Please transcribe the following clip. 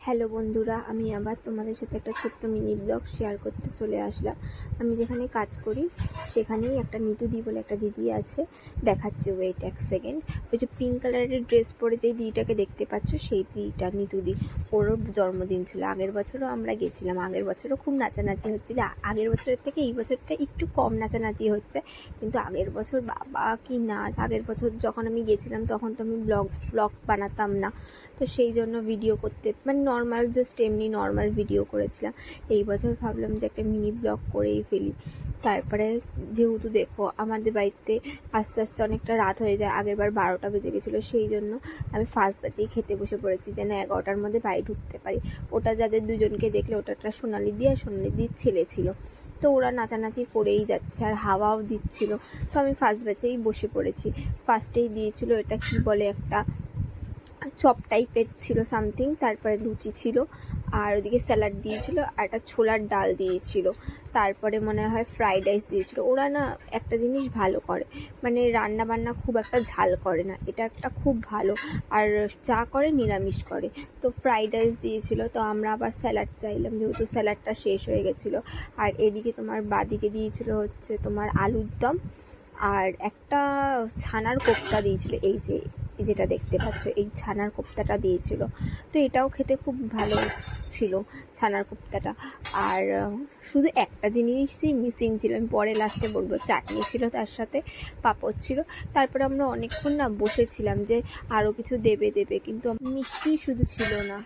Hello বন্ধুরা, আমি আবার তোমাদের সাথে একটা ছোট্ট মিনি ব্লগ শেয়ার করতে চলে আসলাম। আমি যেখানে কাজ করি সেখানেই একটা নিতুদি বলে একটা দিদি আছে, দেখাচ্ছে, ওয়েট এক সেকেন্ড। ওই যে পিঙ্ক কালারের ড্রেস পরে যেই দিদিটাকে দেখতে পাচ্ছ সেই দিদিটা নিতুদি। ওরও জন্মদিন ছিল, আগের বছরও আমরা গেছিলাম। আগের বছরও খুব নাচানাচি হচ্ছিল, আগের বছরের থেকে এই বছরটা একটু কম নাচানাচি হচ্ছে, কিন্তু আগের বছর বাবা কি নাচ। আগের বছর যখন আমি গেছিলাম তখন তো আমি ব্লগ বানাতাম না, তো সেই জন্য ভিডিও করতে মানে নর্মাল জাস্ট এমনি নর্মাল ভিডিও করেছিলাম। এই বছর ভাবলাম যে একটা মিনি ব্লগ করেই ফেলি। তারপরে যেহেতু দেখো আমাদের বাড়িতে আস্তে আস্তে অনেকটা রাত হয়ে যায়, আগেরবার 12টা বেজে গেছিলো, সেই জন্য আমি ফার্স্ট বাজেই খেতে বসে পড়েছি যেন 11টার মধ্যে বাড়ি ঢুকতে পারি। ওটা যাদের দুজনকে দেখলে, ওটা একটা সোনালি দি আর সোনালি দির ছেলে ছিল, তো ওরা নাচানাচি করেই যাচ্ছে আর হাওয়াও দিচ্ছিল, তো আমি ফার্স্ট ব্যাচেই বসে পড়েছি। ফার্স্টেই দিয়েছিল এটা কি বলে, একটা চপ টাইপের ছিল সামথিং, তারপরে লুচি ছিল, আর ওদিকে স্যালাড দিয়েছিল, আর একটা ছোলার ডাল দিয়েছিল, তারপরে মনে হয় ফ্রাইড রাইস দিয়েছিল। ওরা না একটা জিনিস ভালো করে, মানে রান্না বান্না খুব একটা ঝাল করে না, এটা একটা খুব ভালো। আর যা করে নিরামিষ করে। তো ফ্রাইড রাইস দিয়েছিল, তো আমরা আবার স্যালাড চাইলাম যেহেতু স্যালাডটা শেষ হয়ে গেছিলো। আর এদিকে তোমার বাদিকে দিয়েছিল হচ্ছে তোমার আলুর দম, আর একটা ছানার কোপ্তা দিয়েছিল, এই যে যেটা দেখতে পাচ্ছ এই ছানার কোপ্তাটা দিয়েছিল। তো এটাও খেতে খুব ভালো ছিল ছানার কোপ্তাটা। আর শুধু একটা জিনিসই মিসিং ছিল, আমি পরে লাস্টে বলবো, চাটনি ছিল, তার সাথে পাঁপড় ছিল। তারপরে আমরা অনেকক্ষণ না বসেছিলাম যে আরও কিছু দেবে, কিন্তু মিষ্টি শুধু ছিল না।